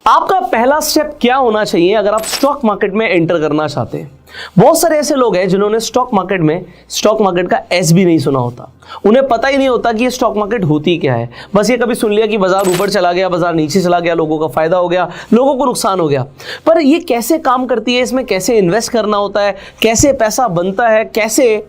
आपका पहला स्टेप क्या होना चाहिए अगर आप स्टॉक मार्केट में एंटर करना चाहते हैं? बहुत सारे ऐसे लोग हैं जिन्होंने स्टॉक मार्केट का एस भी नहीं सुना होता। उन्हें पता ही नहीं होता कि ये स्टॉक मार्केट होती क्या है। बस ये कभी सुन लिया कि बाजार ऊपर चला गया, बाजार नीचे चला गया, लोगों का फायदा हो गया, लोगों को नुकसान हो गया। पर ये कैसे काम करती है, इसमें कैसे इन्वेस्ट करना होता है, कैसे पैसा बनता है, कैसे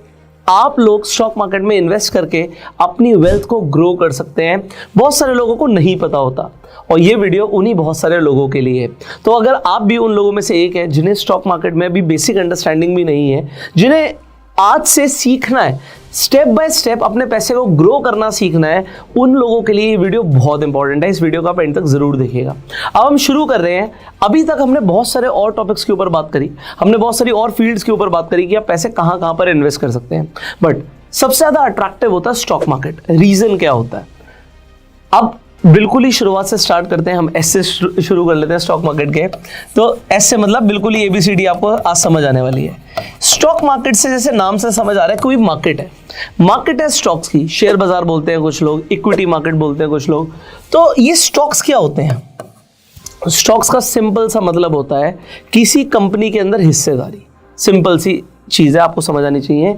आप लोग स्टॉक मार्केट में इन्वेस्ट करके अपनी वेल्थ को ग्रो कर सकते हैं, बहुत सारे लोगों को नहीं पता होता। और ये वीडियो उन्हीं बहुत सारे लोगों के लिए है। तो अगर आप भी उन लोगों में से एक है जिन्हें स्टॉक मार्केट में अभी बेसिक अंडरस्टैंडिंग भी नहीं है, जिन्हें आज से सीखना है, स्टेप बाय स्टेप अपने पैसे को ग्रो करना सीखना है, उन लोगों के लिए ये वीडियो बहुत इंपॉर्टेंट है। इस वीडियो को आप एंड तक जरूर देखिएगा। अब हम शुरू कर रहे हैं। अभी तक हमने बहुत सारे और टॉपिक्स के ऊपर बात करी, हमने बहुत सारी और फील्ड्स के ऊपर बात करी कि आप पैसे कहाँ कहाँ पर इन्वेस्ट कर सकते हैं। बट सबसे ज्यादा अट्रैक्टिव होता है स्टॉक मार्केट। रीजन क्या होता है? अब बिल्कुल ही शुरुआत से स्टार्ट करते हैं। हम एस से शुरू कर लेते हैं स्टॉक मार्केट के। तो एस से मतलब बिल्कुल ही ABCD आपको आज समझ आने वाली है। स्टॉक मार्केट से जैसे नाम से समझ आ रहा है, कोई मार्केट है, मार्केट है स्टॉक्स की, शेयर बाजार बोलते हैं कुछ लोग, इक्विटी मार्केट बोलते हैं कुछ लोग। तो ये स्टॉक्स क्या होते हैं? स्टॉक्स का सिंपल सा मतलब होता है किसी कंपनी के अंदर हिस्सेदारी। सिंपल सी चीज है, आपको समझ आनी चाहिए।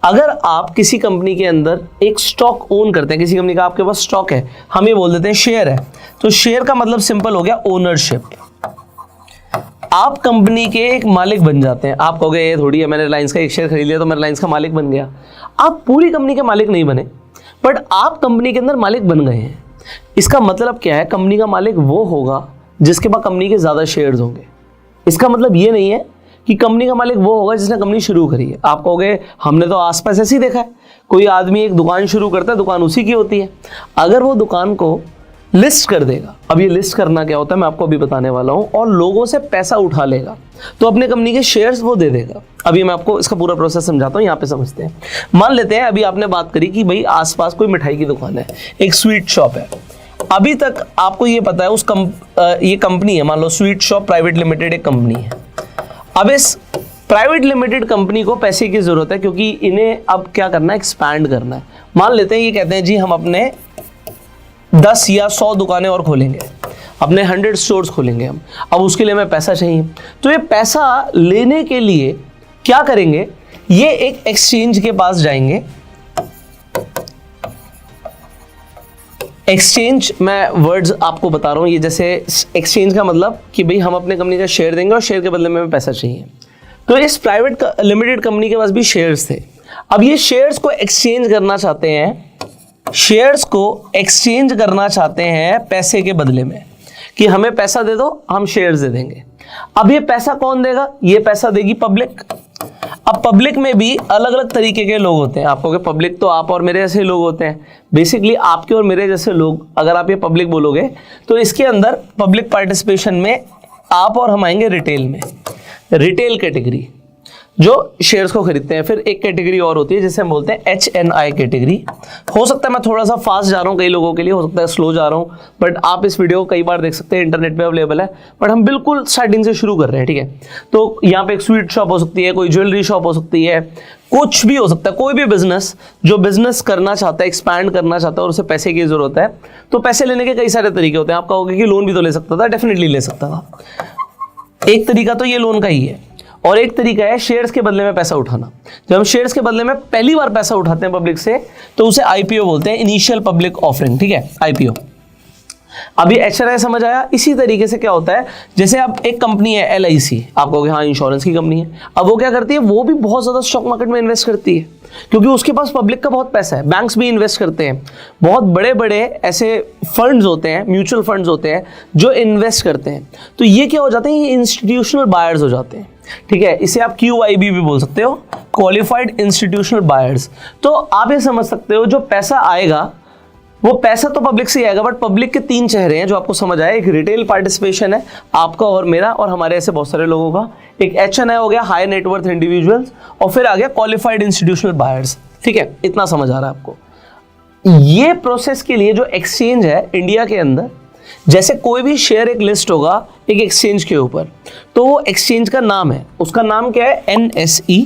अगर आप किसी कंपनी के अंदर एक स्टॉक ओन करते हैं, किसी कंपनी का आपके पास स्टॉक है, हम ये बोल देते हैं शेयर है, तो शेयर का मतलब सिंपल हो गया ओनरशिप। आप कंपनी के एक मालिक बन जाते हैं। आप कहोगे ये थोड़ी है, मैंने रिलायंस का एक शेयर खरीद लिया तो मैं रिलायंस का मालिक बन गया। आप पूरी कंपनी के मालिक नहीं बने, बट आप कंपनी के अंदर मालिक बन गए हैं। इसका मतलब क्या है? कंपनी का मालिक वो होगा जिसके पास कंपनी के ज्यादा शेयर्स होंगे। इसका मतलब ये नहीं है कि कंपनी का मालिक वो होगा जिसने कंपनी शुरू करी है। आप कहोगे हमने तो आसपास ऐसे ही देखा है, कोई आदमी एक दुकान शुरू करता है, दुकान उसी की होती है। अगर वो दुकान को लिस्ट कर देगा, अब ये लिस्ट करना क्या होता है मैं आपको अभी बताने वाला हूं, और लोगों से पैसा उठा लेगा, तो अपने कंपनी के शेयर्स वो दे देगा। अभी मैं आपको इसका पूरा प्रोसेस समझाता हूं, यहाँ पे समझते हैं। मान लेते हैं अभी आपने बात करी कि भाई आसपास कोई मिठाई की दुकान है, एक स्वीट शॉप है। अभी तक आपको ये पता है ये कंपनी है, मान लो स्वीट शॉप प्राइवेट लिमिटेड एक कंपनी है। अब इस प्राइवेट लिमिटेड कंपनी को पैसे की जरूरत है, क्योंकि इन्हें अब क्या करना है? एक्सपैंड करना है। मान लेते हैं ये कहते हैं जी हम अपने 10 या 100 दुकानें और खोलेंगे, अपने 100 स्टोर्स खोलेंगे हम। अब उसके लिए हमें पैसा चाहिए, तो ये पैसा लेने के लिए क्या करेंगे? ये एक एक्सचेंज के पास जाएंगे। एक्सचेंज, मैं वर्ड्स आपको बता रहा हूं, ये जैसे एक्सचेंज का मतलब कि भाई हम अपने कंपनी का शेयर देंगे और शेयर के बदले में हमें पैसा चाहिए। तो इस प्राइवेट लिमिटेड कंपनी के पास भी शेयर्स थे। अब ये शेयर्स को एक्सचेंज करना चाहते हैं, शेयर्स को एक्सचेंज करना चाहते हैं पैसे के बदले में, कि हमें पैसा दे दो, हम शेयर्स दे देंगे। अब ये पैसा कौन देगा? ये पैसा देगी पब्लिक। अब पब्लिक में भी अलग अलग तरीके के लोग होते हैं। आप कहोगे पब्लिक तो आप और मेरे जैसे लोग होते हैं। बेसिकली आपके और मेरे जैसे लोग, अगर आप ये पब्लिक बोलोगे तो इसके अंदर पब्लिक पार्टिसिपेशन में आप और हम आएंगे रिटेल में। रिटेल कैटेगरी जो शेयर्स को खरीदते हैं। फिर एक कैटेगरी और होती है जिसे हम बोलते हैं HNI कैटेगरी। हो सकता है मैं थोड़ा सा फास्ट जा रहा हूँ कई लोगों के लिए, हो सकता है स्लो जा रहा हूँ, बट आप इस वीडियो को कई बार देख सकते हैं, इंटरनेट पे अवेलेबल है। बट हम बिल्कुल स्टार्टिंग से शुरू कर रहे हैं, ठीक है? तो यहाँ पे एक स्वीट शॉप हो सकती है, कोई ज्वेलरी शॉप हो सकती है, कुछ भी हो सकता है, कोई भी बिजनेस जो बिजनेस करना चाहता है, एक्सपैंड करना चाहता है और उसे पैसे की जरूरत है। तो पैसे लेने के कई सारे तरीके होते हैं। आप कहोगे कि लोन भी तो ले सकता था, डेफिनेटली ले सकता था। एक तरीका तो ये लोन का ही है, और एक तरीका है शेयर्स के बदले में पैसा उठाना। जब हम शेयर्स के बदले में पहली बार पैसा उठाते हैं पब्लिक से, तो उसे IPO बोलते हैं, इनिशियल पब्लिक ऑफरिंग, ठीक है? IPO। अभी HNI समझ आया? इसी तरीके से क्या होता है, जैसे आप एक कंपनी है LIC, आप कहोगे हाँ इंश्योरेंस की कंपनी है। अब वो क्या करती है? वो भी बहुत ज्यादा स्टॉक मार्केट में इन्वेस्ट करती है, क्योंकि उसके पास पब्लिक का बहुत पैसा है। बैंक्स भी इन्वेस्ट करते हैं, बहुत बड़े बड़े ऐसे फंड्स होते हैं, म्यूचुअल फंड्स होते हैं जो इन्वेस्ट करते हैं। तो ये क्या हो जाते हैं? ये इंस्टीट्यूशनल बायर्स हो जाते हैं, ठीक है? इसे आप QIB भी बोल सकते हो, क्वालिफाइड इंस्टीट्यूशनल बायर्स। तो आप ये समझ सकते हो जो पैसा आएगा वो पैसा तो पब्लिक से ही आएगा, बट पब्लिक के 3 चेहरे हैं जो आपको समझ आए। एक रिटेल पार्टिसिपेशन है, आपका और मेरा और हमारे ऐसे बहुत सारे लोगों का। एक HNI हो गया, हाई नेटवर्थ इंडिविजुअल्स, और फिर आ गया क्वालिफाइड इंस्टीट्यूशनल बायर्स, ठीक है? इतना समझ आ रहा है आपको? ये प्रोसेस के लिए जो एक्सचेंज है इंडिया के अंदर, जैसे कोई भी शेयर एक लिस्ट होगा एक एक्सचेंज के ऊपर, तो वो एक्सचेंज का नाम है, उसका नाम क्या है? NSE,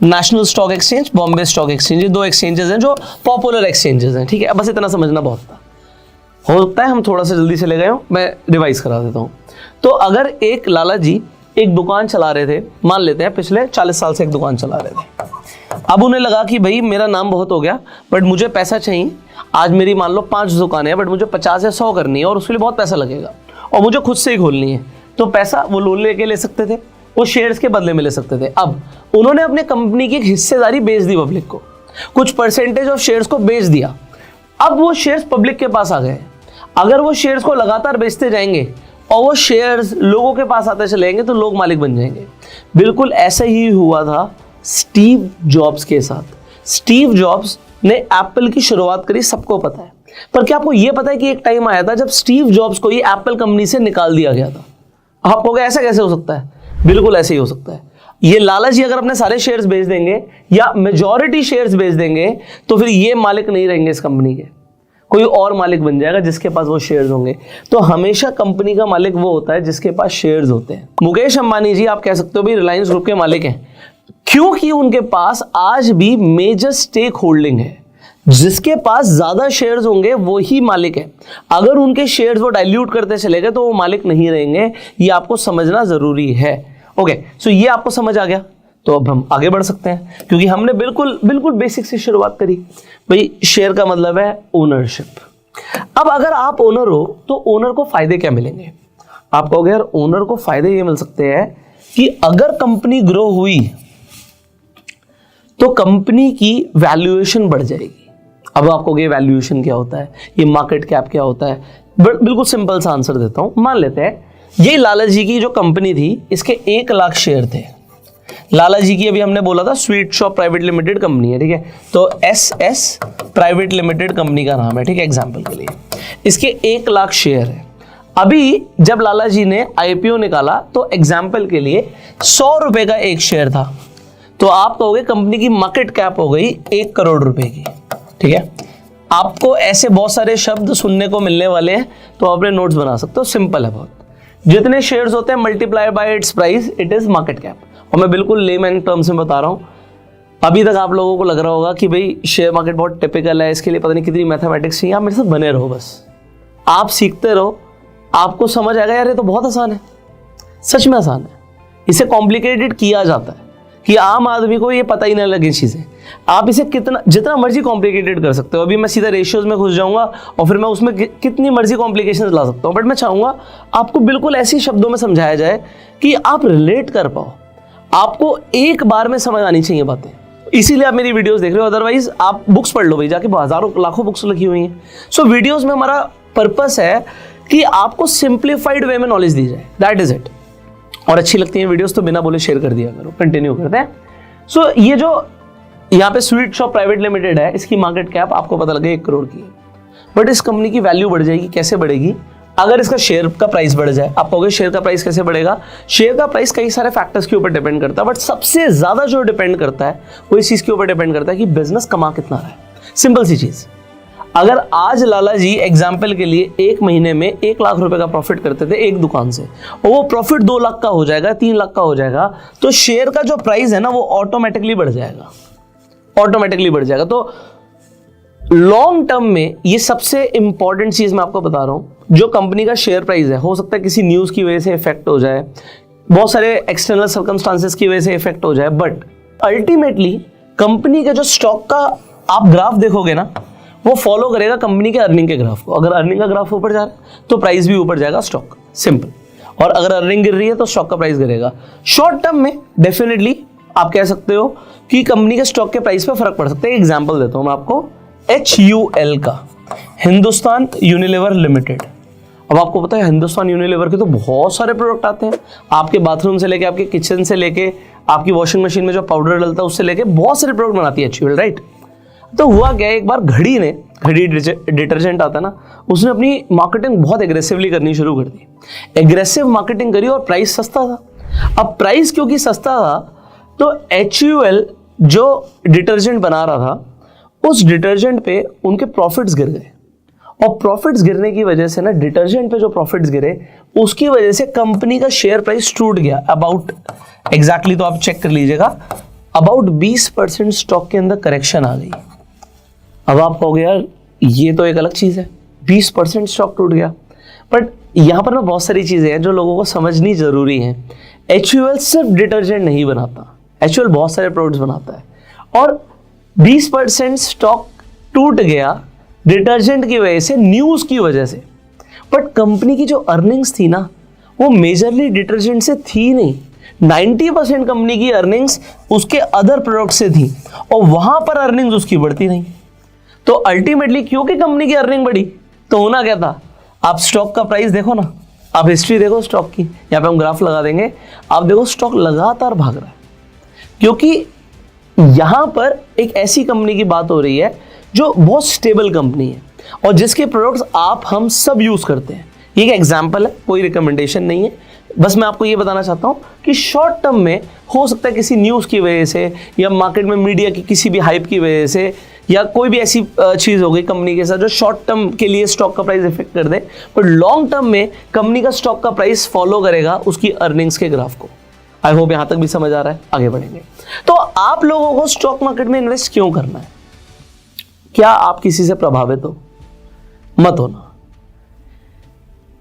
national stock exchange, Bombay stock exchange. ये 2 एक्सचेंजेस हैं जो पॉपुलर एक्सचेंजेस हैं, ठीक है? बस इतना समझना बहुत था। हो सकता है हम थोड़ा सा जल्दी चले गए हो, मैं रिवाइज करा देता हूँ। तो अगर एक लाला जी एक दुकान चला रहे थे, मान लेते हैं पिछले 40 साल से एक दुकान चला रहे थे। अब उन्हें लगा कि भाई मेरा नाम बहुत हो गया, बट मुझे पैसा चाहिए। आज मेरी मान लो 5 दुकानें हैं, बट मुझे 50 या 100 करनी है और उसके लिए बहुत पैसा लगेगा और मुझे खुद से ही खोलनी है। तो पैसा वो लोन लेके ले सकते थे, वो शेयर्स के बदले में ले सकते थे। अब उन्होंने अपने कंपनी की एक हिस्सेदारी बेच दी पब्लिक को, कुछ परसेंटेज ऑफ शेयर्स को बेच दिया। अब वो शेयर्स पब्लिक के पास आ गए। अगर वो शेयर्स को लगातार बेचते जाएंगे और वो शेयर्स लोगों के पास आते चलेंगे तो लोग मालिक बन जाएंगे। बिल्कुल ऐसा ही हुआ था स्टीव जॉब्स के साथ। स्टीव जॉब्स ने एप्पल की शुरुआत करी, सबको पता है। पर क्या आपको यह पता है कि एक टाइम आया था जब स्टीव जॉब्स को ये एप्पल कंपनी से निकाल दिया गया था? आप कहोगे ऐसा कैसे हो सकता है? बिल्कुल ऐसे ही हो सकता है। ये लाला जी अगर अपने सारे शेयर्स बेच देंगे या मेजॉरिटी शेयर्स बेच देंगे तो फिर ये मालिक नहीं रहेंगे इस कंपनी के, कोई और मालिक बन जाएगा जिसके पास वो शेयर्स होंगे। तो हमेशा कंपनी का मालिक वो होता है जिसके पास शेयर्स होते हैं। मुकेश अंबानी जी आप कह सकते हो भाई रिलायंस ग्रुप के मालिक हैं, क्योंकि उनके पास आज भी मेजर स्टेक होल्डिंग है। जिसके पास ज्यादा शेयर्स होंगे वो ही मालिक है। अगर उनके शेयर्स वो डाइल्यूट करते चले गए तो वो मालिक नहीं रहेंगे। ये आपको समझना जरूरी है। ओके, सो ये आपको समझ आ गया। तो अब हम आगे बढ़ सकते हैं, क्योंकि हमने बिल्कुल बेसिक से शुरुआत करी। भाई शेयर का मतलब है ओनरशिप। अब अगर आप ओनर हो तो ओनर को फायदे क्या मिलेंगे? आप कहोगे यार ओनर को फायदे ये मिल सकते हैं कि अगर कंपनी ग्रो हुई तो कंपनी की वैल्यूएशन बढ़ जाएगी। अब आप कहोगे वैल्यूएशन क्या होता है, ये मार्केट कैप क्या होता है? बिल्कुल सिंपल सा आंसर देता हूं। मान लेते हैं ये लाला जी की जो कंपनी थी इसके 1 लाख शेयर थे। लाला जी की अभी हमने बोला था sweet shop private limited company है, ठीक है? तो SS प्राइवेट लिमिटेड कंपनी का नाम है, ठीक है, एग्जांपल के लिए। इसके 1 लाख शेयर है। अभी जब लाला जी ने IPO निकाला तो एग्जांपल के लिए 100 रुपए का एक शेयर था। तो आप कहोगे कंपनी की मार्केट कैप हो गई 1 करोड़ रुपए की, ठीक है? आपको ऐसे बहुत सारे शब्द सुनने को मिलने वाले हैं, तो अपने नोट्स बना सकते हो। सिंपल है बहुत। जितने शेयर्स होते हैं multiply by it's price, it is market cap. और मैं बिल्कुल लेमैन टर्म्स में बता रहा हूं। अभी तक आप लोगों को लग रहा होगा कि भाई शेयर मार्केट बहुत टिपिकल है, इसके लिए पता नहीं कितनी मैथमेटिक्स चाहिए। आप मेरे साथ बने रहो, बस आप सीखते रहो, आपको समझ आएगा यार ये तो बहुत आसान है। सच में आसान है। इसे कॉम्प्लिकेटेड किया जाता है कि आम आदमी को ये पता ही ना लगे चीजें। आप इसे जितना मर्जी कॉम्प्लिकेटेड कर सकते हो। अभी मैं सीधा रेशियोज में घुस जाऊंगा और फिर मैं उसमें कितनी मर्जी कॉम्प्लिकेशंस ला सकता हूं, बट मैं चाहूंगा आपको बिल्कुल ऐसे शब्दों में समझाया जाए कि आप रिलेट कर पाओ। आपको एक बार में समझ आनी चाहिए बातें, इसीलिए आप मेरी वीडियोस देख रहे हो। अदरवाइज आप बुक्स पढ़ लो भाई, जाके हजारों लाखों बुक्स लिखी हुई हैं। सो वीडियोस में हमारा पर्पस है कि आपको सिंप्लीफाइड वे में नॉलेज दी जाए, दैट इज इट। और अच्छी लगती है वीडियोस तो बिना बोले शेयर कर दिया करो। कंटिन्यू करते हैं। सो ये जो यहाँ पे स्वीट शॉप प्राइवेट लिमिटेड है, इसकी मार्केट कैप आपको पता लगे 1 करोड़ की है, बट इस कंपनी की वैल्यू बढ़ जाएगी। कैसे बढ़ेगी? अगर इसका शेयर का प्राइस बढ़ जाए। आप कहोगे शेयर का प्राइस कैसे बढ़ेगा? शेयर का प्राइस कई सारे फैक्टर्स के ऊपर डिपेंड करता है, बट सबसे ज्यादा जो डिपेंड करता है वो इस चीज के ऊपर डिपेंड करता है कि बिजनेस कमा कितना रहा है। सिंपल सी चीज, अगर आज लाला जी एग्जाम्पल के लिए 1 महीने में 1 लाख रुपए का प्रॉफिट करते थे एक दुकान से, और वो प्रॉफिट 2 लाख का हो जाएगा, 3 लाख का हो जाएगा, तो शेयर का जो प्राइस है ना वो ऑटोमेटिकली बढ़ जाएगा, ऑटोमेटिकली बढ़ जाएगा। तो लॉन्ग टर्म में ये सबसे इंपॉर्टेंट चीज मैं आपको बता रहा हूं, जो कंपनी का शेयर प्राइस है, हो सकता है किसी न्यूज की वजह से इफेक्ट हो जाए, बहुत सारे एक्सटर्नल सर्कमस्टांसेस की वजह से इफेक्ट हो जाए, बट अल्टीमेटली कंपनी के जो स्टॉक का आप ग्राफ देखोगे ना, वो फॉलो करेगा कंपनी के अर्निंग के ग्राफ को। अगर अर्निंग का ग्राफ ऊपर जा रहा है तो प्राइस भी ऊपर जाएगा, स्टॉक, सिंपल। और अगर अर्निंग गिर रही है तो स्टॉक का प्राइस गिरेगा। शॉर्ट टर्म में डेफिनेटली आप कह सकते हो कि कंपनी के स्टॉक के प्राइस पे फर्क पड़ सकता है। एग्जांपल देता हूं मैं आपको, HUL का, हिंदुस्तान यूनिलीवर लिमिटेड। अब आपको पता है हिंदुस्तान यूनिलीवर के तो बहुत सारे प्रोडक्ट आते हैं, आपके बाथरूम से लेके, आपके किचन से लेके, आपकी वॉशिंग मशीन में जो पाउडर डलता है उससे लेके बहुत सारे प्रोडक्ट बनाती है HUL, राइट? तो हुआ क्या, एक बार घड़ी डिटर्जेंट आता है ना, उसने अपनी मार्केटिंग बहुत एग्रेसिवली करनी शुरू कर दी। एग्रेसिव मार्केटिंग करी और प्राइस सस्ता था। अब प्राइस क्योंकि सस्ता था तो HUL जो डिटर्जेंट बना रहा था, उस डिटर्जेंट पे उनके प्रॉफिट्स गिर गए। और प्रॉफिट्स गिरने की वजह से ना, डिटर्जेंट पे जो प्रॉफिट्स गिरे उसकी वजह से कंपनी का शेयर प्राइस टूट गया। अबाउट एग्जैक्टली तो आप चेक कर लीजिएगा, अबाउट 20% स्टॉक के अंदर करेक्शन आ गई। अब आप कहोगे यार ये तो एक अलग चीज है, 20% स्टॉक टूट गया। बट यहाँ पर ना बहुत सारी चीज़ें हैं जो लोगों को समझनी ज़रूरी हैं। HUL सिर्फ डिटर्जेंट नहीं बनाता, HUL बहुत सारे प्रोडक्ट्स बनाता है, और 20% स्टॉक टूट गया डिटर्जेंट की वजह से, न्यूज़ की वजह से। बट कंपनी की जो अर्निंग्स थी ना, वो मेजरली डिटर्जेंट से थी नहीं। 90% कंपनी की अर्निंग्स उसके अदर प्रोडक्ट से थी, और वहां पर अर्निंग्स उसकी बढ़ती नहीं। तो अल्टीमेटली क्योंकि कंपनी की अर्निंग बढ़ी, तो होना क्या था? आप स्टॉक का प्राइस देखो ना, आप हिस्ट्री देखो स्टॉक की, यहाँ पे हम ग्राफ लगा देंगे, आप देखो स्टॉक लगातार भाग रहा है, क्योंकि यहां पर एक ऐसी कंपनी की बात हो रही है जो बहुत स्टेबल कंपनी है और जिसके प्रोडक्ट्स आप हम सब यूज करते हैं। ये एक एग्जांपल है, कोई रिकमेंडेशन नहीं है, बस मैं आपको ये बताना चाहता हूं कि शॉर्ट टर्म में हो सकता है किसी न्यूज़ की वजह से या मार्केट में मीडिया की किसी भी हाइप की वजह से या कोई भी ऐसी चीज़ हो गई कंपनी के साथ जो शॉर्ट टर्म के लिए स्टॉक का प्राइस इफेक्ट कर दे, पर लॉन्ग टर्म में कंपनी का स्टॉक का प्राइस फॉलो करेगा उसकी अर्निंग्स के ग्राफ को। आई होप यहां तक भी समझ आ रहा है, आगे बढ़ेंगे। तो आप लोगों को स्टॉक मार्केट में इन्वेस्ट क्यों करना है? क्या आप किसी से प्रभावित हो? मत होना।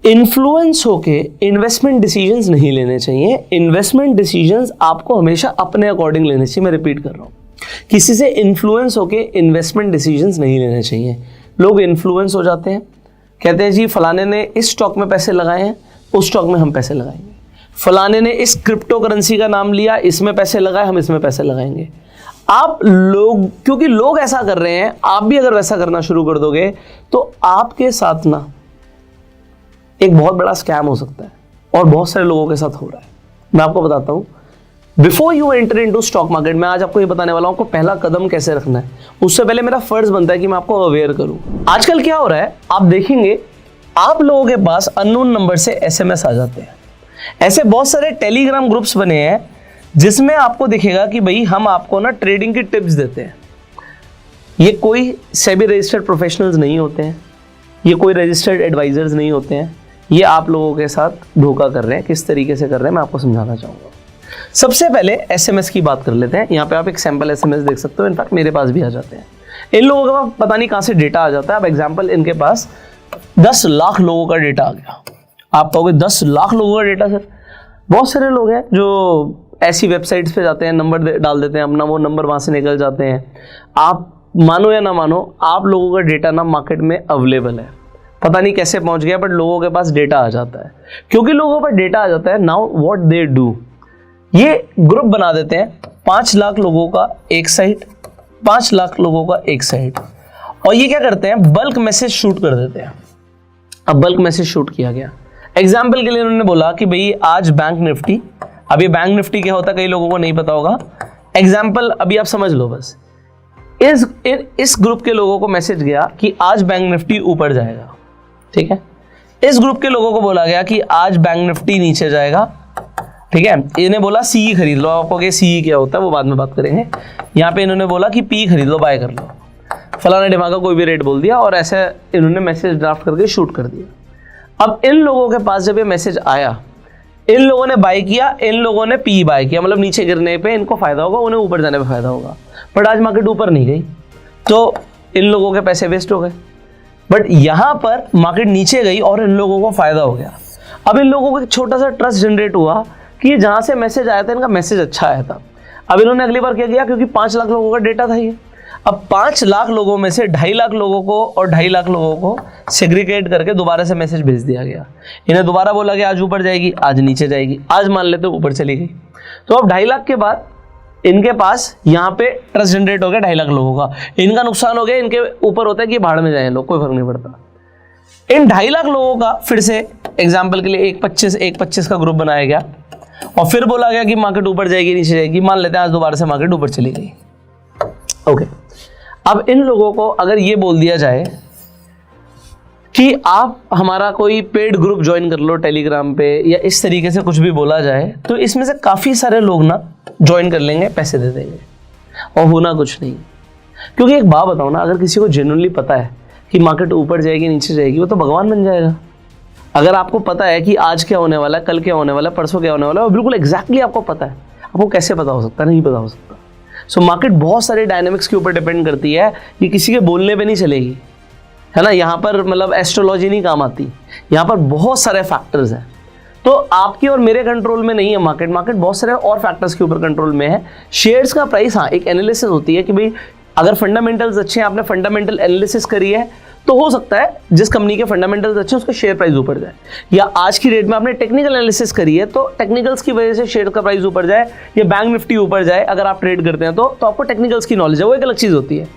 इन्फ्लुएंस होके इन्वेस्टमेंट डिसीजंस नहीं लेने चाहिए। इन्वेस्टमेंट डिसीजंस आपको हमेशा अपने अकॉर्डिंग लेने चाहिए। मैं रिपीट कर रहा हूं, किसी से इन्फ्लुएंस होके इन्वेस्टमेंट डिसीजंस नहीं लेने चाहिए। लोग इन्फ्लुएंस हो जाते हैं, कहते हैं जी फलाने ने इस स्टॉक में पैसे लगाए हैं, उस स्टॉक में हम पैसे लगाएंगे। फलाने ने इस क्रिप्टो करेंसी का नाम लिया, इसमें पैसे लगाए, हम इसमें पैसे लगाएंगे। आप लोग, क्योंकि लोग ऐसा कर रहे हैं, आप भी अगर वैसा करना शुरू कर दोगे तो आपके साथ ना एक बहुत बड़ा स्कैम हो सकता है, और बहुत सारे लोगों के साथ हो रहा है। मैं आपको बताता हूं, before you enter into stock market, मैं आज आपको ये बताने वाला हूं आपको पहला कदम कैसे रखना है। उससे पहले मेरा फर्ज बनता है कि मैं आपको अवेयर करूं। आजकल क्या हो रहा है, आप देखेंगे आप लोगों के पास अननोन नंबर से SMS आ जाते हैं। ऐसे बहुत सारे टेलीग्राम ग्रुप्स बने हैं जिसमें आपको दिखेगा कि भाई हम आपको ना ट्रेडिंग की टिप्स देते हैं। ये कोई सेबी रजिस्टर्ड प्रोफेशनल्स नहीं होते हैं, ये कोई रजिस्टर्ड एडवाइजर्स नहीं होते हैं, ये आप लोगों के साथ धोखा कर रहे हैं। किस तरीके से कर रहे हैं मैं आपको समझाना चाहूँगा। सबसे पहले SMS की बात कर लेते हैं। यहाँ पे आप एक सैम्पल SMS देख सकते हो, इनफैक्ट मेरे पास भी आ जाते हैं। इन लोगों के पास पता नहीं कहाँ से डेटा आ जाता है। अब एग्जाम्पल, इनके पास 10 लाख लोगों का डेटा आ गया। आप कहोगे 10 लाख लोगों का डेटा सर? बहुत सारे लोग हैं जो ऐसी वेबसाइट्स पे जाते हैं, नंबर डाल देते हैं अपना, वो नंबर वहाँ से निकल जाते हैं। आप मानो या ना मानो, आप लोगों का डेटा ना मार्केट में अवेलेबल है, पता नहीं कैसे पहुंच गया, बट लोगों के पास डेटा आ जाता है। क्योंकि लोगों पर डेटा आ जाता है, नाउ व्हाट दे डू, ये ग्रुप बना देते हैं 5 लाख लोगों का एक साइड, 5 लाख लोगों का एक साइड, और ये क्या करते हैं, बल्क मैसेज शूट कर देते हैं। अब बल्क मैसेज शूट किया गया, एग्जाम्पल के लिए उन्होंने बोला कि भाई आज बैंक निफ्टी, अब ये बैंक निफ्टी क्या होता है कई लोगों को नहीं पता होगा। एग्जाम्पल अभी आप समझ लो बस, इस ग्रुप के लोगों को मैसेज गया कि आज बैंक निफ्टी ऊपर जाएगा, ठीक है। इस ग्रुप के लोगों को बोला गया कि आज बैंक निफ्टी नीचे जाएगा, ठीक है। इन्हें बोला CE खरीद लो, आपको CE क्या होता है वो बाद में बात करेंगे। यहाँ पे इन्होंने बोला कि P खरीद लो, बाय कर लो, फलाना ढिमाका का कोई भी रेट बोल दिया, और ऐसे इन्होंने मैसेज ड्राफ्ट करके शूट कर दिया। अब इन लोगों के पास जब ये मैसेज आया, इन लोगों ने बाय किया, इन लोगों ने P बाय किया, मतलब नीचे गिरने पे इनको फायदा होगा, उन्हें ऊपर जाने पे फायदा होगा। बट आज मार्केट ऊपर नहीं गई तो इन लोगों के पैसे वेस्ट हो गए। बट यहां पर मार्केट नीचे गई और इन लोगों को फायदा हो गया। अब इन लोगों को एक छोटा सा ट्रस्ट जनरेट हुआ कि जहां से मैसेज आया था इनका मैसेज अच्छा आया था। अब इन्होंने अगली बार क्या किया, क्योंकि 5 लाख लोगों का डेटा था ये, अब 5 लाख लोगों में से 2.5 लाख लोगों को और 2.5 लाख लोगों को सेग्रीगेट करके दोबारा से मैसेज भेज दिया गया। इन्हें दोबारा बोला कि आज ऊपर जाएगी, आज नीचे जाएगी, आज मान लेते ऊपर चली गई। तो अब 2.5 लाख के बाद इनके पास यहाँ पे ट्रस्ट जनरेट हो गया 2.5 लाख लोगों का। इनका नुकसान हो गया, इनके ऊपर होता है कि भाड़ में जाए लोग, कोई फर्क नहीं पड़ता। इन 2.5 लाख लोगों का फिर से एग्जाम्पल के लिए एक 25 का ग्रुप बनाया गया, और फिर बोला गया कि मार्केट ऊपर जाएगी नीचे जाएगी, मान लेते हैं आज दोबारा से मार्केट ऊपर चली गई। ओके, अब इन लोगों को अगर ये बोल दिया जाए कि आप हमारा कोई पेड ग्रुप ज्वाइन कर लो टेलीग्राम पे, या इस तरीके से कुछ भी बोला जाए, तो इसमें से काफ़ी सारे लोग ना ज्वाइन कर लेंगे, पैसे दे देंगे, और होना कुछ नहीं। क्योंकि एक बात बताओ ना, अगर किसी को जेन्युइनली पता है कि मार्केट ऊपर जाएगी नीचे जाएगी, वो तो भगवान बन जाएगा। अगर आपको पता है कि आज क्या होने वाला है, कल क्या होने वाला है, परसों क्या होने वाला है, बिल्कुल एग्जैक्टली आपको पता है, आपको कैसे पता हो सकता है? नहीं पता हो सकता। सो मार्केट बहुत सारे डायनेमिक्स के ऊपर डिपेंड करती है, ये किसी के बोलने पे नहीं चलेगी, है ना, यहाँ पर मतलब एस्ट्रोलॉजी नहीं काम आती, यहाँ पर बहुत सारे फैक्टर्स हैं। तो आपकी और मेरे कंट्रोल में नहीं है मार्केट, मार्केट बहुत सारे और फैक्टर्स के ऊपर कंट्रोल में है। शेयर्स का प्राइस, हाँ एक एनालिसिस होती है कि भाई अगर फंडामेंटल्स अच्छे हैं, आपने फंडामेंटल एनालिसिस करी है, तो हो सकता है जिस कंपनी के फंडामेंटल्स अच्छे हैं उसका शेयर प्राइस ऊपर जाए, या आज की डेट में आपने टेक्निकल एनालिसिस करी है तो टेक्निकल्स की वजह से शेयर का प्राइस ऊपर जाए या बैंक निफ्टी ऊपर जाए, अगर आप ट्रेड करते हैं तो आपको टेक्निकल्स की नॉलेज है, वो एक अलग चीज़ होती है।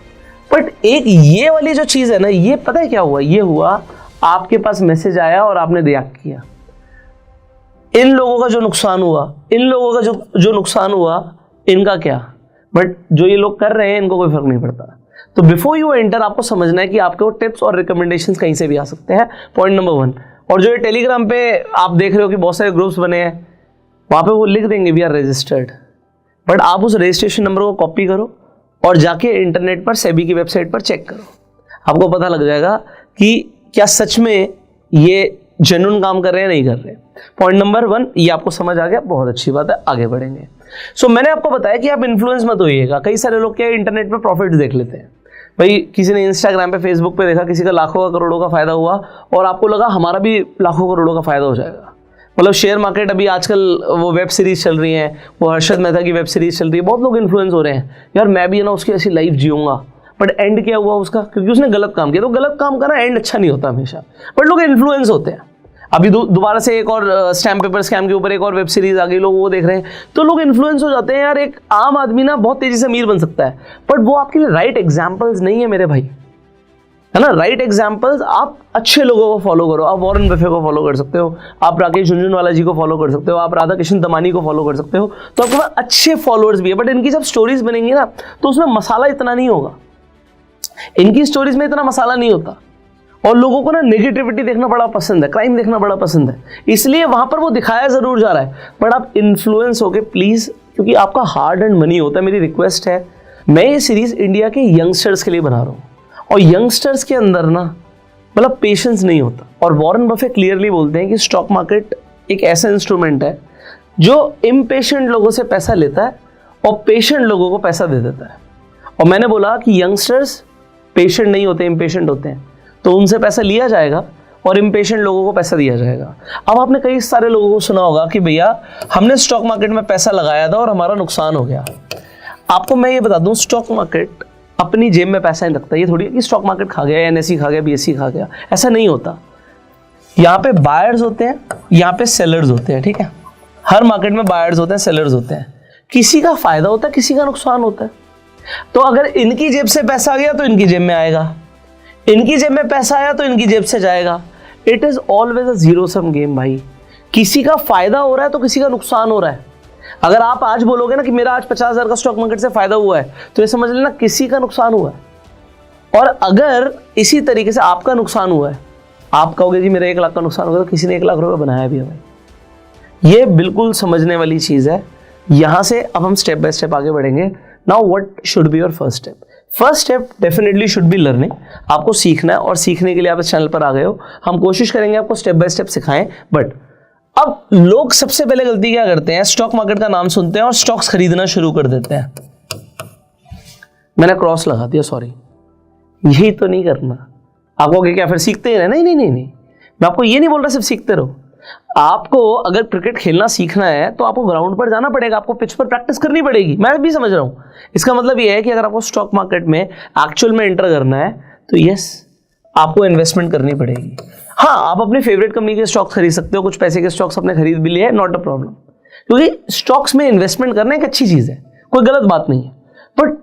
बट एक ये वाली जो चीज़ है ना, ये पता है क्या हुआ, ये हुआ आपके पास मैसेज आया और आपने रिएक्ट किया। इन लोगों का जो नुकसान हुआ, इन लोगों का जो नुकसान हुआ, इनका क्या, बट जो ये लोग कर रहे हैं इनको कोई फर्क नहीं पड़ता। तो बिफोर यू एंटर आपको समझना है कि आपके वो टिप्स और रिकमेंडेशंस कहीं से भी आ सकते हैं, पॉइंट नंबर 1। और जो ये टेलीग्राम पे आप देख रहे हो कि बहुत सारे ग्रुप्स बने हैं, वहाँ पे वो लिख देंगे वी आर रजिस्टर्ड, बट आप उस रजिस्ट्रेशन नंबर को कॉपी करो और जाके इंटरनेट पर सेबी की वेबसाइट पर चेक करो, आपको पता लग जाएगा कि क्या सच में ये जेन्युइन काम कर रहे हैं नहीं कर रहे। पॉइंट नंबर 1 ये आपको समझ आ गया, बहुत अच्छी बात है, आगे बढ़ेंगे। सो मैंने आपको बताया कि आप इन्फ्लुएंस मत होइएगा। कई सारे लोग क्या इंटरनेट पे प्रॉफिट्स देख लेते हैं, भाई किसी ने इंस्टाग्राम पे फेसबुक पे देखा किसी का लाखों का करोड़ों का फायदा हुआ और आपको लगा हमारा भी लाखों करोड़ों का फायदा हो जाएगा। मतलब शेयर मार्केट अभी आजकल वो वेब सीरीज चल रही है, वो हर्षद मेहता की वेब सीरीज चल रही है, बहुत लोग इन्फ्लुएंस हो रहे हैं, यार मैं भी है ना उसकी ऐसी लाइफ जीऊंगा, बट एंड क्या हुआ उसका, क्योंकि उसने गलत काम किया। तो गलत काम करना एंड अच्छा नहीं होता हमेशा, बट लोग इन्फ्लुएंस होते हैं। अभी दोबारा से एक और स्टैम्प पेपर स्कैम के ऊपर एक और वेब सीरीज आ गई, लोग वो देख रहे हैं, तो लोग इन्फ्लुएंस हो जाते हैं। यार एक आम आदमी ना बहुत तेजी से अमीर बन सकता है, बट वो आपके लिए राइट एग्जाम्पल्स नहीं है मेरे भाई, है ना। राइट एग्जाम्पल्स आप अच्छे लोगों को फॉलो करो, आप वॉरेन बफे को फॉलो कर सकते हो, आप राकेश झुनझुनवाला जी को फॉलो कर सकते हो, आप राधा कृष्ण दमानी को फॉलो कर सकते हो, तो आपके पास अच्छे फॉलोअर्स भी है। बट इनकी जब स्टोरीज बनेंगी ना तो उसमें मसाला इतना नहीं होगा, इनकी स्टोरीज में इतना मसाला नहीं होता। और लोगों को ना नेगेटिविटी देखना बड़ा पसंद है, क्राइम देखना बड़ा पसंद है, इसलिए वहां पर वो दिखाया जरूर जा रहा है। बट आप इन्फ्लुएंस होके प्लीज, क्योंकि आपका हार्ड एंड मनी होता है, मेरी रिक्वेस्ट है, मैं ये सीरीज इंडिया के यंगस्टर्स के लिए बना रहा हूँ, और यंगस्टर्स के अंदर ना मतलब पेशेंस नहीं होता। और वॉरेन बफे क्लियरली बोलते हैं कि स्टॉक मार्केट एक ऐसा इंस्ट्रूमेंट है जो इम्पेशेंट लोगों से पैसा लेता है और पेशेंट लोगों को पैसा दे देता है। और मैंने बोला कि यंगस्टर्स पेशेंट नहीं होते, इम्पेशेंट होते हैं, तो उनसे पैसा लिया जाएगा और इम्पेशेंट लोगों को पैसा दिया जाएगा। अब आपने कई सारे लोगों को सुना होगा कि भैया हमने स्टॉक मार्केट में पैसा लगाया था और हमारा नुकसान हो गया। आपको मैं ये बता दूं, स्टॉक मार्केट अपनी जेब में पैसा नहीं रखता। ये थोड़ी है कि स्टॉक मार्केट खा गया, एनएसई खा गया, बीएसई खा गया, ऐसा नहीं होता। यहाँ पे बायर्स होते हैं, यहाँ पे सेलर्स होते हैं, ठीक है। हर मार्केट में बायर्स होते हैं, सेलर्स होते हैं, किसी का फायदा होता है, किसी का नुकसान होता है। तो अगर इनकी जेब से पैसा गया तो इनकी जेब में आएगा, इनकी जेब में पैसा आया तो इनकी जेब से जाएगा। It is always a zero sum game भाई, किसी का फायदा हो रहा है तो किसी का नुकसान हो रहा है। अगर आप आज बोलोगे ना कि मेरा आज 50,000 का स्टॉक मार्केट से फायदा हुआ है, तो ये समझ लेना किसी का नुकसान हुआ है। और अगर इसी तरीके से आपका नुकसान हुआ है, आप कहोगे जी मेरा 1 लाख का नुकसान हो गया, तो किसी ने 1 लाख रुपए बनाया भी है। ये बिल्कुल समझने वाली चीज है। यहां से अब हम स्टेप बाय स्टेप आगे बढ़ेंगे। Now what should be your first step? First step definitely should be learning. आपको सीखना है, और सीखने के लिए आप इस चैनल पर आ गए हो, हम कोशिश करेंगे आपको स्टेप बाय स्टेप सिखाएं। बट अब लोग सबसे पहले गलती क्या करते हैं, स्टॉक मार्केट का नाम सुनते हैं और स्टॉक्स खरीदना शुरू कर देते हैं। मैंने क्रॉस लगा दिया, सॉरी, यही तो नहीं करना। आपको क्या फिर सीखते ही रहना? नहीं नहीं नहीं नहीं, मैं आपको ये नहीं बोल रहा सिर्फ सीखते रहो। आपको अगर क्रिकेट खेलना सीखना है तो आपको ग्राउंड पर जाना पड़ेगा, आपको पिच पर प्रैक्टिस करनी पड़ेगी। मैं भी समझ रहा हूं। इसका मतलब ये है कि अगर आपको स्टॉक मार्केट में एक्चुअल में एंटर करना है तो यस, आपको इन्वेस्टमेंट करनी पड़ेगी। हाँ, आप अपने फेवरेट कंपनी के स्टॉक्स खरीद सकते हो, कुछ पैसे के स्टॉक्स अपने खरीद भी लिए, नॉट अ प्रॉब्लम, क्योंकि स्टॉक्स में इन्वेस्टमेंट करना एक अच्छी चीज है, कोई गलत बात नहीं है। बट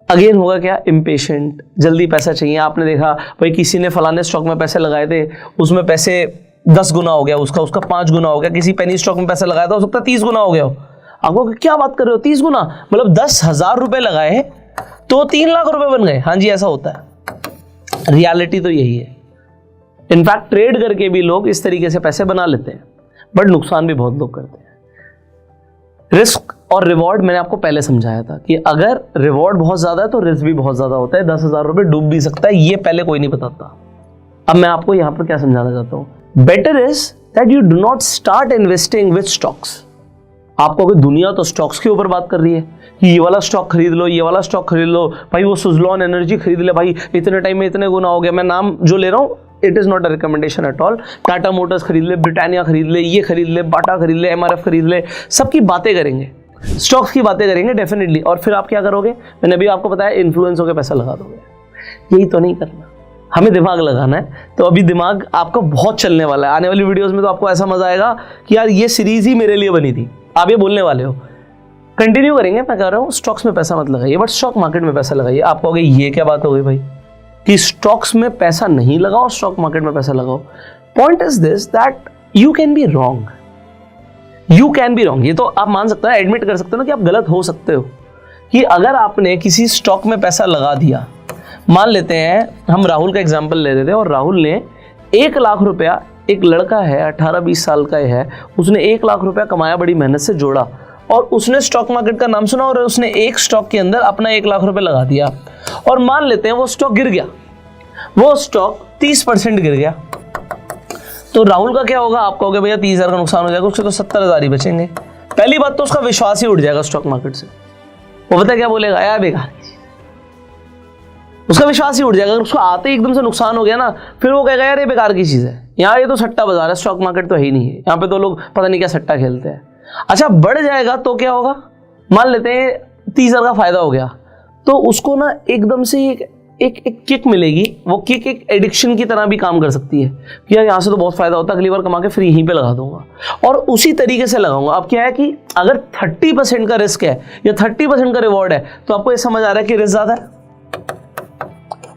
अगेन होगा क्या, इम्पेशेंट, जल्दी पैसा चाहिए। आपने देखा भाई किसी ने फलाने स्टॉक में पैसे लगाए थे, उसमें पैसे 10 गुना हो गया, उसका 5 गुना हो गया। किसी पेनी स्टॉक में पैसा लगाया था, हो सकता है 30 गुना हो गया हो। आपको क्या बात कर रहे हो, 30 गुना? मतलब 10,000 रुपए लगाए तो 3 लाख रुपए बन गए। हाँ जी, ऐसा होता है, रियलिटी तो यही है। इनफैक्ट ट्रेड करके भी लोग इस तरीके से पैसे बना लेते हैं, बट नुकसान भी बहुत लोग करते हैं। रिस्क और रिवॉर्ड मैंने आपको पहले समझाया था कि अगर रिवॉर्ड बहुत ज्यादा है तो रिस्क भी बहुत ज्यादा होता है। 10,000 रुपए डूब भी सकता है, ये पहले कोई नहीं बताता। अब मैं आपको यहां पर क्या समझाना चाहता हूं, better is that you do not start investing with stocks. आप कहोगे दुनिया तो स्टॉक्स के ऊपर बात कर रही है कि ये वाला स्टॉक खरीद लो, ये वाला स्टॉक खरीद लो भाई, वो सुजलॉन एनर्जी खरीद ले भाई, इतने टाइम में इतने गुना हो गया। मैं नाम जो ले रहा हूँ it is not a recommendation at all. Tata Motors खरीद ले, ब्रिटानिया खरीद ले, ये खरीद ले, बाटा खरीद ले, MRF खरीद ले, सबकी बातें करेंगे, स्टॉक्स की बातें करेंगे डेफिनेटली। और फिर आप क्या करोगे, मैंने अभी आपको बताया इन्फ्लुएंस होकर पैसा लगा दोगे। यही तो नहीं करना, हमें दिमाग लगाना है। तो अभी दिमाग आपका बहुत चलने वाला है, आने वाली वीडियोस में तो आपको ऐसा मजा आएगा कि यार ये सीरीज ही मेरे लिए बनी थी। आप ये बोलने वाले हो, कंटिन्यू करेंगे। मैं कह रहा हूँ स्टॉक्स में पैसा मत लगाइए, बट स्टॉक मार्केट में पैसा लगाइए। आप कहोगे ये क्या बात हो गई भाई कि स्टॉक्स में पैसा नहीं लगाओ, स्टॉक मार्केट में पैसा लगाओ। Point is this that you can be wrong, you can be wrong. ये तो आप मान सकते हैं, एडमिट कर सकते हो ना कि आप गलत हो सकते हो। कि अगर आपने किसी स्टॉक में पैसा लगा दिया, मान लेते हैं हम राहुल का एग्जाम्पल ले रहे थे, और राहुल ने 1 लाख रुपया, एक लड़का है 18-20 साल का है, उसने 1 लाख रुपया कमाया, बड़ी मेहनत से जोड़ा, और उसने स्टॉक मार्केट का नाम सुना और उसने एक स्टॉक के अंदर अपना 1 लाख रुपया लगा दिया। और मान लेते हैं वो स्टॉक गिर गया, वो स्टॉक 30% गिर गया, तो राहुल का क्या होगा? आप कहोगे भैया 30,000 का नुकसान हो जाएगा, उसके तो 70,000 ही बचेंगे। पहली बात तो उसका विश्वास ही उठ जाएगा स्टॉक मार्केट से। वो पता क्या बोलेगा, यार बेकार, उसका विश्वास ही उठ जाएगा। अगर उसको आते ही एकदम से नुकसान हो गया ना, फिर वो कहेगा यार ये बेकार की चीज़ है, यहाँ ये तो सट्टा बाजार है, स्टॉक मार्केट तो है ही नहीं है, यहाँ पे तो लोग पता नहीं क्या सट्टा खेलते हैं। अच्छा, बढ़ जाएगा तो क्या होगा? मान लेते हैं 30,000 का फायदा हो गया, तो उसको ना एकदम से एक किक मिलेगी। वो किक एक एडिक्शन की तरह भी काम कर सकती है कि यार यहाँ से तो बहुत फायदा होता है, अगली बार कमा के फिर यहीं पे लगा दूंगा और उसी तरीके से लगाऊंगा। अब क्या है कि अगर 30% का रिस्क है या 30% का रिवॉर्ड है, तो आपको ये समझ आ रहा है कि रिस्क ज्यादा है।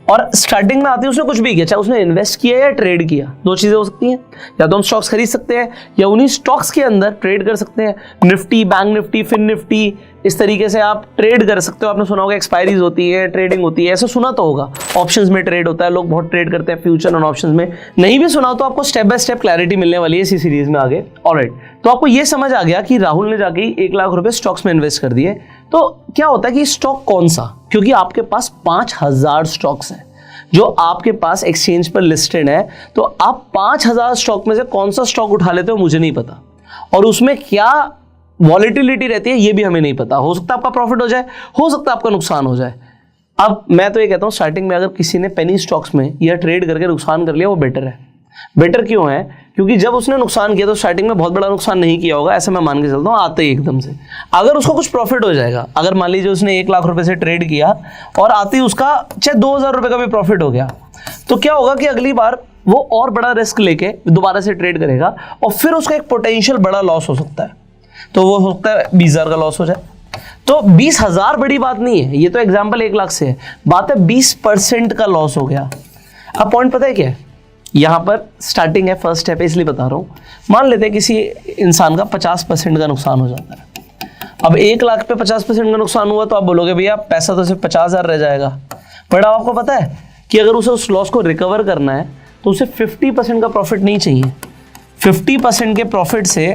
और स्टार्टिंग में आती है उसने कुछ भी किया, चाहे उसने इन्वेस्ट किया या ट्रेड किया, दो चीजें हो सकती हैं। या तो हम स्टॉक्स खरीद सकते हैं या उन्हीं स्टॉक्स के अंदर ट्रेड कर सकते हैं। Nifty, bank Nifty, fin Nifty, इस तरीके से आप ट्रेड कर सकते हो। आपने सुना होगा एक्सपायरीज होती है, ट्रेडिंग होती है, ऐसा सुना तो होगा। ऑप्शंस में ट्रेड होता है, लोग बहुत ट्रेड करते हैं फ्यूचर और ऑप्शंस में। नहीं भी सुना तो आपको स्टेप बाय स्टेप क्लैरिटी मिलने वाली है इसी सीरीज में आगे। ऑलराइट, तो आपको ये समझ आ गया कि राहुल ने जाके 1 लाख रुपए स्टॉक्स में इन्वेस्ट कर दिए। तो क्या होता है कि स्टॉक कौन सा, क्योंकि आपके पास 5,000 स्टॉक्स हैं जो आपके पास एक्सचेंज पर लिस्टेड है, तो आप 5,000 स्टॉक में से कौन सा स्टॉक उठा लेते हो मुझे नहीं पता, और उसमें क्या वॉलेटिलिटी रहती है ये भी हमें नहीं पता। हो सकता है आपका प्रॉफिट हो जाए, हो सकता है आपका नुकसान हो जाए। अब मैं तो ये कहता हूं स्टार्टिंग में अगर किसी ने पेनी स्टॉक्स में या ट्रेड करके नुकसान कर लिया, वो बेटर है। बेटर क्यों है? क्योंकि जब उसने नुकसान किया तो स्टार्टिंग में बहुत बड़ा नुकसान नहीं किया होगा, ऐसा मैं मान के चलता हूँ आते ही एकदम से। अगर उसको कुछ प्रॉफिट हो जाएगा, अगर मान लीजिए उसने 1 लाख रुपए से ट्रेड किया और आते ही उसका चाहे 2,000 रुपए का भी प्रॉफिट हो गया, तो क्या होगा कि अगली बार वो और बड़ा रिस्क लेके दोबारा से ट्रेड करेगा और फिर उसका एक पोटेंशियल बड़ा लॉस हो सकता है। तो वो हो सकता है 20,000 का लॉस हो जाए। तो 20,000 बड़ी बात नहीं है, ये तो एग्जाम्पल 1 लाख से है, बात है 20% का लॉस हो गया। अब पॉइंट पता है क्या है? यहाँ पर स्टार्टिंग है, फर्स्ट स्टेप है, इसलिए बता रहा हूँ। मान लेते हैं किसी इंसान का 50% का नुकसान हो जाता है। अब 1 लाख पे 50% का नुकसान हुआ तो आप बोलोगे भैया पैसा तो सिर्फ 50,000 रह जाएगा। बट आपको पता है कि अगर उसे उस लॉस को रिकवर करना है तो उसे 50% का प्रॉफिट नहीं चाहिए। 50% के प्रॉफिट से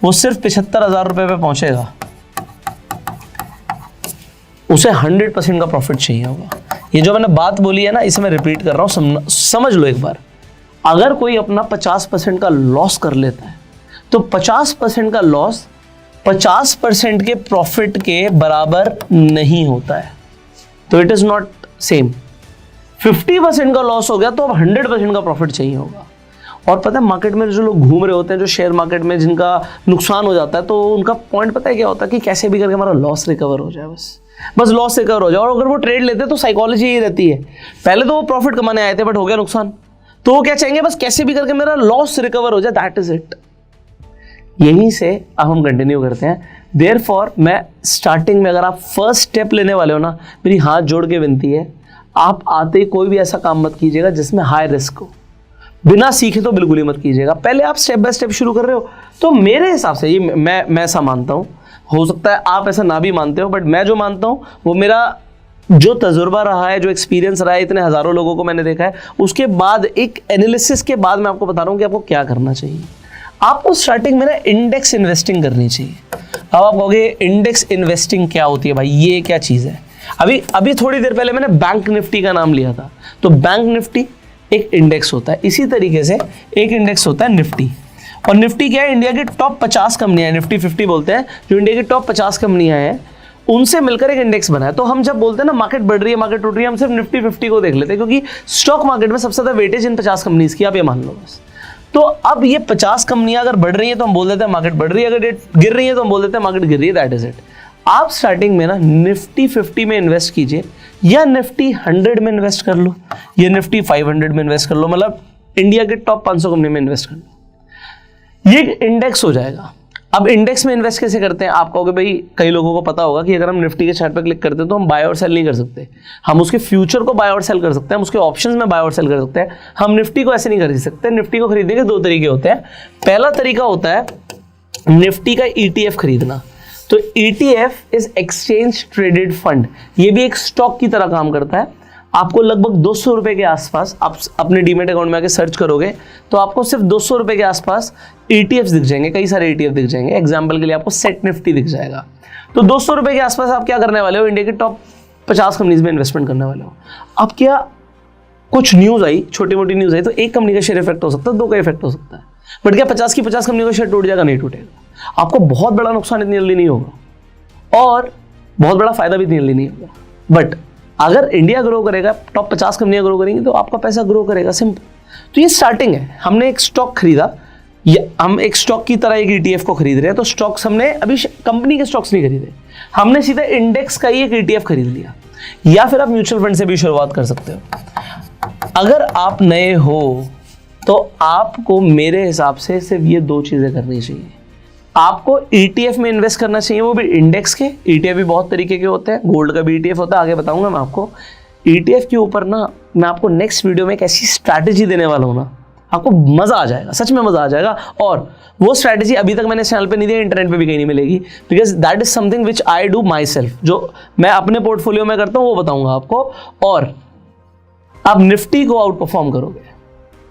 वो सिर्फ 75,000 रुपये पे पहुंचेगा, उसे 100% का प्रॉफिट चाहिए होगा। ये जो मैंने बात बोली है ना, इसे मैं रिपीट कर रहा हूँ, समझ लो एक बार। अगर कोई अपना 50% का लॉस कर लेता है तो 50% का लॉस 50% के प्रॉफिट के बराबर नहीं होता है, तो इट इज नॉट सेम। 50% का लॉस हो गया तो अब 100% का प्रॉफिट चाहिए होगा। और पता है मार्केट में जो लोग घूम रहे होते हैं, जो शेयर मार्केट में जिनका नुकसान हो जाता है, तो उनका पॉइंट पता है क्या होता है कि कैसे भी करके हमारा लॉस रिकवर हो जाए, बस लॉस रिकवर हो जाए। और अगर वो ट्रेड लेते तो साइकोलॉजी यही रहती है, पहले तो वो प्रॉफिट कमाने आए थे बट हो गया नुकसान, तो वो क्या चाहेंगे, बस कैसे भी करके मेरा लॉस रिकवर हो जाए, दैट इज इट। यहीं से अब हम कंटिन्यू करते हैं। देयरफॉर मैं स्टार्टिंग में, अगर आप फर्स्ट स्टेप लेने वाले हो ना, मेरी हाथ जोड़ के विनती है, आप आते ही कोई भी ऐसा काम मत कीजिएगा जिसमें हाई रिस्क हो। बिना सीखे तो बिल्कुल ही मत कीजिएगा। पहले आप स्टेप बाय स्टेप शुरू कर रहे हो, तो मेरे हिसाब से ये मैं ऐसा मानता हूँ, हो सकता है आप ऐसा ना भी मानते हो, बट मैं जो मानता हूँ वो मेरा जो तजुर्बा रहा है, जो एक्सपीरियंस रहा है, इतने हज़ारों लोगों को मैंने देखा है, उसके बाद एक एनालिसिस के बाद मैं आपको बता रहा हूँ कि आपको क्या करना चाहिए। आपको स्टार्टिंग में ना इंडेक्स इन्वेस्टिंग करनी चाहिए। अब आप कहोगे इंडेक्स इन्वेस्टिंग क्या होती है भाई, ये क्या चीज़ है? अभी थोड़ी देर पहले मैंने बैंक निफ्टी का नाम लिया था, तो बैंक निफ्टी एक इंडेक्स होता है, इसी तरीके से एक इंडेक्स होता है निफ्टी। और निफ्टी क्या है, इंडिया की टॉप 50 कंपनियां, निफ्टी 50 बोलते हैं, जो इंडिया की टॉप 50 कंपनियां हैं उनसे मिलकर एक इंडेक्स बना है। तो हम जब बोलते हैं ना मार्केट बढ़ रही है, मार्केट टूट रही है, हम सिर्फ निफ्टी 50 को देख लेते हैं, क्योंकि स्टॉक मार्केट में सबसे ज्यादा वेटेज इन 50 कंपनीज की, आप ये मान लो बस। तो अब ये 50 कंपनियां अगर बढ़ रही है तो हम बोल देते हैं मार्केट बढ़ रही है, अगर गिर रही है तो हम बोल देते हैं मार्केट गिर रही है, दैट इज इट। आप स्टार्टिंग में ना निफ्टी 50 में इन्वेस्ट कीजिए, या निफ्टी 100 में इन्वेस्ट कर लो, या निफ्टी 500 में इन्वेस्ट कर लो, मतलब इंडिया के टॉप 500 कंपनी में इन्वेस्ट कर लो, ये इंडेक्स हो जाएगा। अब इंडेक्स में इन्वेस्ट कैसे करते हैं, आप कहोगे भाई कई लोगों को पता होगा कि अगर हम निफ्टी के चार्ट पर क्लिक करते हैं तो हम बाय और सेल नहीं कर सकते, हम उसके फ्यूचर को बाय और सेल कर सकते हैं, हम उसके ऑप्शंस में बाय और सेल कर सकते हैं, हम निफ्टी को ऐसे नहीं खरीद सकते। निफ्टी को खरीदने के दो तरीके होते हैं। पहला तरीका होता है निफ्टी का ETF खरीदना। तो ETF is exchange traded fund, ये भी एक स्टॉक की तरह काम करता है। आपको लगभग 200 रुपए के आसपास, आप अपने डीमेट अकाउंट में आके सर्च करोगे तो आपको सिर्फ 200 रुपए के आसपास ETFs दिख जाएंगे, कई सारे ETF दिख जाएंगे। एग्जाम्पल के लिए आपको सेट निफ्टी दिख जाएगा। तो 200 रुपए के आसपास आप क्या करने वाले हो, इंडिया की टॉप 50 कंपनीज में इन्वेस्टमेंट करने वाले हो। अब क्या कुछ न्यूज आई, छोटी मोटी न्यूज आई, तो एक कंपनी का शेयर इफेक्ट हो सकता है, दो का इफेक्ट हो सकता है, बट क्या 50 की 50 कंपनी का शेयर टूट जाएगा, नहीं टूटेगा। आपको बहुत बड़ा नुकसान इतनी जल्दी नहीं होगा और बहुत बड़ा फायदा भी इतनी जल्दी नहीं होगा। बट अगर इंडिया ग्रो करेगा, टॉप 50 कंपनियां ग्रो करेंगी, तो आपका पैसा ग्रो करेगा, सिंपल। तो ये स्टार्टिंग है। हमने एक स्टॉक खरीदा, या हम एक स्टॉक की तरह एक ETF को खरीद रहे हैं, तो स्टॉक्स हमने अभी कंपनी के स्टॉक्स नहीं खरीदे, हमने सीधा इंडेक्स का ही एक ETF खरीद लिया। या फिर आप म्यूचुअल फंड से भी शुरुआत कर सकते हो। अगर आप नए हो तो आपको मेरे हिसाब से सिर्फ ये दो चीजें करनी चाहिए। आपको ETF में इन्वेस्ट करना चाहिए, वो भी इंडेक्स के। ETF भी बहुत तरीके के होते हैं, गोल्ड का भी ETF होता है, आगे बताऊंगा मैं आपको। ETF के ऊपर ना मैं आपको नेक्स्ट वीडियो में एक ऐसी स्ट्रैटेजी देने वाला हूं ना, आपको मजा आ जाएगा, सच में मजा आ जाएगा। और वो स्ट्रैटेजी अभी तक मैंने चैनल पे नहीं दी, इंटरनेट पे भी कहीं नहीं मिलेगी, because that is something which I do my self, जो मैं अपने पोर्टफोलियो में करता हूं वो बताऊंगा आपको। और आप निफ्टी को आउट परफॉर्म करोगे।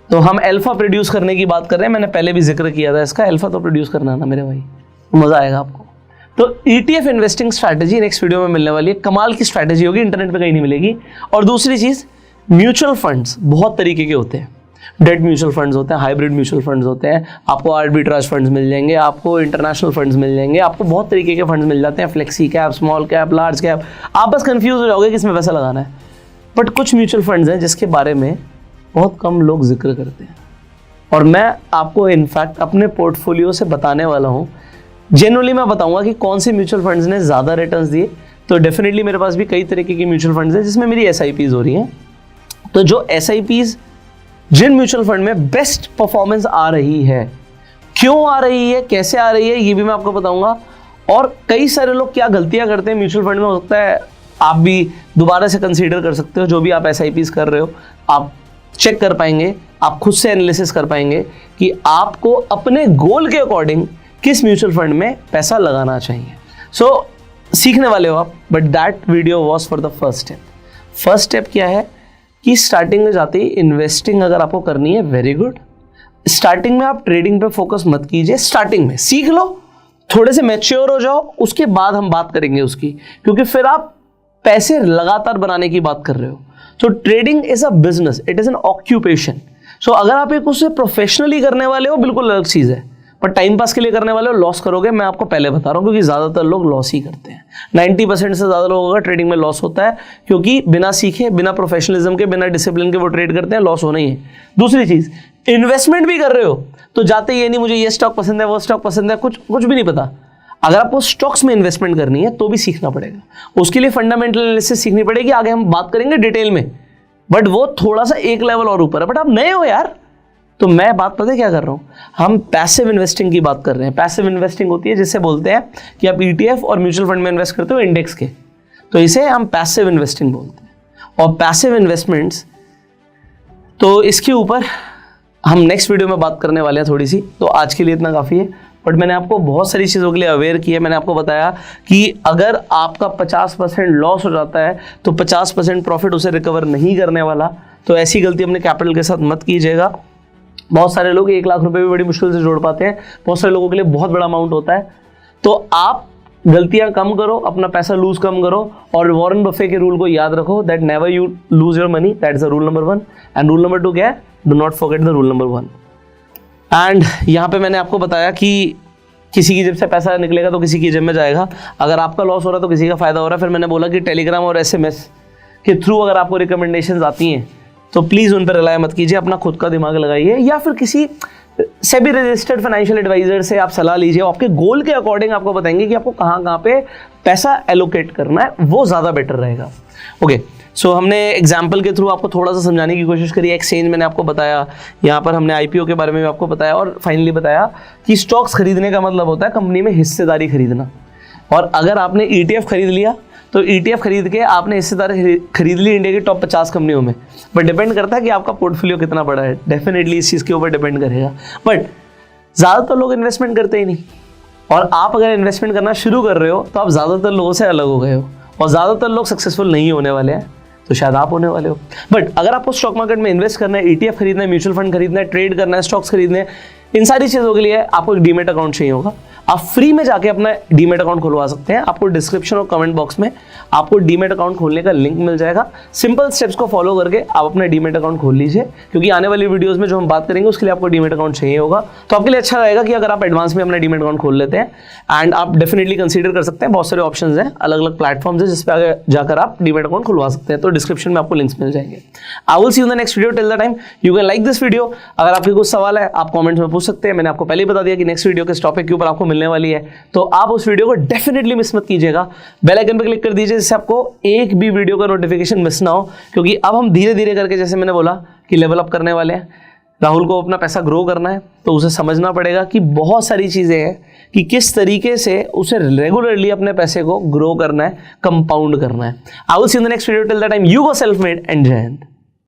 तो हम अल्फा प्रोड्यूस करने की बात कर रहे हैं, मैंने पहले भी जिक्र किया था इसका। अल्फा तो प्रोड्यूस करना ना मेरे भाई, मजा आएगा आपको। तो ETF investing strategy next video में मिलने वाली है, कमाल की स्ट्रैटेजी होगी, इंटरनेट पे कहीं नहीं मिलेगी। और दूसरी चीज, म्यूचुअल फंड्स बहुत तरीके के होते हैं। डेट म्यूचुअल फंड्स होते हैं, हाइब्रिड म्यूचुअल फंड्स होते हैं, आपको आर्बिट्राज फंड्स मिल जाएंगे, आपको इंटरनेशनल फंड्स मिल जाएंगे, आपको बहुत तरीके के फंड्स मिल जाते हैं, flexi cap, small cap, large cap. आप बस कंफ्यूज हो जाओगे किसमें पैसा लगाना है। बट कुछ म्यूचुअल फंड्स हैं जिसके बारे में बहुत कम लोग जिक्र करते हैं, और मैं आपको इनफैक्ट अपने पोर्टफोलियो से बताने वाला हूँ। जनरली मैं बताऊंगा कि कौन से म्यूचुअल फंड्स ने ज़्यादा रिटर्न्स दिए। तो डेफिनेटली मेरे पास भी कई तरीके की म्यूचुअल फंड्स हैं जिसमें मेरी SIPs हो रही हैं। तो जो SIPs, जिन म्यूचुअल फंड में बेस्ट परफॉर्मेंस आ रही है, क्यों आ रही है, कैसे आ रही है, ये भी मैं आपको बताऊंगा। और कई सारे लोग क्या गलतियां करते हैं म्यूचुअल फंड में, हो सकता है आप भी दोबारा से कंसीडर कर सकते हो। जो भी आप SIPs कर रहे हो, आप चेक कर पाएंगे, आप खुद से एनालिसिस कर पाएंगे कि आपको अपने गोल के अकॉर्डिंग किस म्यूचुअल फंड में पैसा लगाना चाहिए। सो सीखने वाले हो आप, but that video was for the first step. First step क्या है कि स्टार्टिंग में जाते ही इन्वेस्टिंग अगर आपको करनी है, वेरी गुड। स्टार्टिंग में आप ट्रेडिंग पे फोकस मत कीजिए, स्टार्टिंग में सीख लो, थोड़े से मैच्योर हो जाओ, उसके बाद हम बात करेंगे उसकी, क्योंकि फिर आप पैसे लगातार बनाने की बात कर रहे हो। तो trading is a business, it is an occupation. So अगर आप एक उसे प्रोफेशनली करने वाले हो, बिल्कुल अलग चीज है, पर टाइम पास के लिए करने वाले हो, लॉस करोगे। मैं आपको पहले बता रहा हूं, क्योंकि ज्यादातर लोग लॉस ही करते हैं। 90% से ज्यादा लोगों का ट्रेडिंग में लॉस होता है, क्योंकि बिना सीखे, बिना प्रोफेशनलिज्म के, बिना डिसिप्लिन के वो ट्रेड करते हैं, लॉस होना ही है। दूसरी चीज, इन्वेस्टमेंट भी कर रहे हो तो जाते ये नहीं मुझे ये स्टॉक पसंद है, वो स्टॉक पसंद है, कुछ भी नहीं पता। अगर आपको स्टॉक्स में इन्वेस्टमेंट करनी है तो भी सीखना पड़ेगा, उसके लिए फंडामेंटल एनालिसिस सीखनी पड़ेगी। आगे हम बात करेंगे डिटेल में, बट वो थोड़ा सा एक लेवल और ऊपर है। बट आप नए हो यार, तो मैं बात पता है क्या कर रहा हूं, हम पैसिव इन्वेस्टिंग की बात कर रहे हैं। पैसिव इन्वेस्टिंग होती है जिसे बोलते हैं कि आप ETF और म्यूचुअल फंड में इन्वेस्ट करते हो इंडेक्स के, तो इसे हम पैसिव इन्वेस्टिंग बोलते हैं। और पैसिव इन्वेस्टमेंट्स, तो इसके ऊपर हम नेक्स्ट वीडियो में बात करने वाले हैं थोड़ी सी। तो आज के लिए इतना काफ़ी है, बट मैंने आपको बहुत सारी चीज़ों के लिए अवेयर किया। मैंने आपको बताया कि अगर आपका 50% लॉस हो जाता है तो 50% प्रॉफिट उसे रिकवर नहीं करने वाला। तो ऐसी गलती अपने कैपिटल के साथ मत कीजिएगा। बहुत सारे लोग 1 लाख रुपए भी बड़ी मुश्किल से जोड़ पाते हैं, बहुत सारे लोगों के लिए बहुत बड़ा अमाउंट होता है। तो आप गलतियां कम करो, अपना पैसा लूज कम करो, और वॉरेन बफे के रूल को याद रखो, that never you lose your money, that is the rule number 1। And rule number 2 क्या है, do not forget the rule number 1। And यहाँ पे मैंने आपको बताया कि किसी की जेब से पैसा निकलेगा तो किसी की जेब में जाएगा, अगर आपका लॉस हो रहा है तो किसी का फायदा हो रहा है। फिर मैंने बोला कि टेलीग्राम और SMS के थ्रू अगर आपको रिकमेंडेशंस आती हैं तो प्लीज़ उन पर रिलाय मत कीजिए, अपना खुद का दिमाग लगाइए या फिर किसी सेबी रजिस्टर्ड फाइनेंशियल एडवाइजर से आप सलाह लीजिए। आपके गोल के अकॉर्डिंग आपको बताएंगे कि आपको कहाँ पे पैसा एलोकेट करना है, वो ज़्यादा बेटर रहेगा। ओके, सो हमने एग्जाम्पल के थ्रू आपको थोड़ा सा समझाने की कोशिश करी। एक्सचेंज मैंने आपको बताया, यहाँ पर हमने IPO के बारे में भी आपको बताया, और फाइनली बताया कि स्टॉक्स खरीदने का मतलब होता है कंपनी में हिस्सेदारी खरीदना। और अगर आपने ETF खरीद लिया तो ETF खरीद के आपने हिस्सेदारी खरीद ली इंडिया की टॉप 50 कंपनियों में, बट डिपेंड करता है कि आपका पोर्टफोलियो कितना बड़ा है, डेफिनेटली इस चीज़ के ऊपर डिपेंड करेगा। बट ज़्यादातर लोग इन्वेस्टमेंट करते ही नहीं, और आप अगर इन्वेस्टमेंट करना शुरू कर रहे हो तो आप ज़्यादातर लोगों से अलग हो गए हो, और ज़्यादातर लोग सक्सेसफुल नहीं होने वाले हैं, तो शायद आप होने वाले हो। बट अगर आपको स्टॉक मार्केट में इन्वेस्ट करना है, ETF खरीदना है, म्यूचुअल फंड खरीदना है, ट्रेड करना है, स्टॉक्स खरीदने हैं, इन सारी चीज़ों के लिए आपको एक डीमेट अकाउंट चाहिए होगा। आप फ्री में जाके अपना डीमेट अकाउंट खुलवा सकते हैं। आपको डिस्क्रिप्शन और कमेंट बॉक्स में आपको डीमेट अकाउंट खोलने का लिंक मिल जाएगा। सिंपल स्टेप्स को फॉलो करके आप अपना डीमेट अकाउंट खोल लीजिए, क्योंकि आने वाली वीडियोस में जो हम बात करेंगे उसके लिए आपको डीमेट अकाउंट चाहिए होगा। तो आपके लिए अच्छा रहेगा कि अगर आप एडवांस में अपना डीमेट अकाउंट खोल लेते हैं, एंड आप डेफिनेटली कंसीडर कर सकते हैं। बहुत सारे ऑप्शंस हैं, अलग अलग प्लेटफॉर्म्स हैं जिस पे आगे जाकर आप डीमेट अकाउंट खुलवा सकते हैं। तो डिस्क्रिप्शन में आपको लिंक्स मिल जाएंगे। I will see you in the next video. Till the time you can like this video. अगर आपके कुछ सवाल है आप कमेंट्स में पूछ सकते हैं। मैंने आपको पहले ही बता दिया कि नेक्स्ट वीडियो किस टॉपिक के ऊपर आपको मिलने वाली है, तो आप उस वीडियो को डेफिनेटली मिस मत कीजिएगा। बेल आइकन पर क्लिक कर दीजिए जिससे आपको एक भी वीडियो का नोटिफिकेशन मिस ना हो, क्योंकि अब हम धीरे धीरे करके, जैसे मैंने बोला कि लेवल अप करने वाले हैं। राहुल को अपना पैसा ग्रो करना है तो उसे समझना पड़ेगा कि बहुत सारी चीज़ें हैं कि किस तरीके से उसे रेगुलरली अपने पैसे को ग्रो करना है, कंपाउंड करना है। I will see you in the next video. Till that time you go self made and जय हिंद।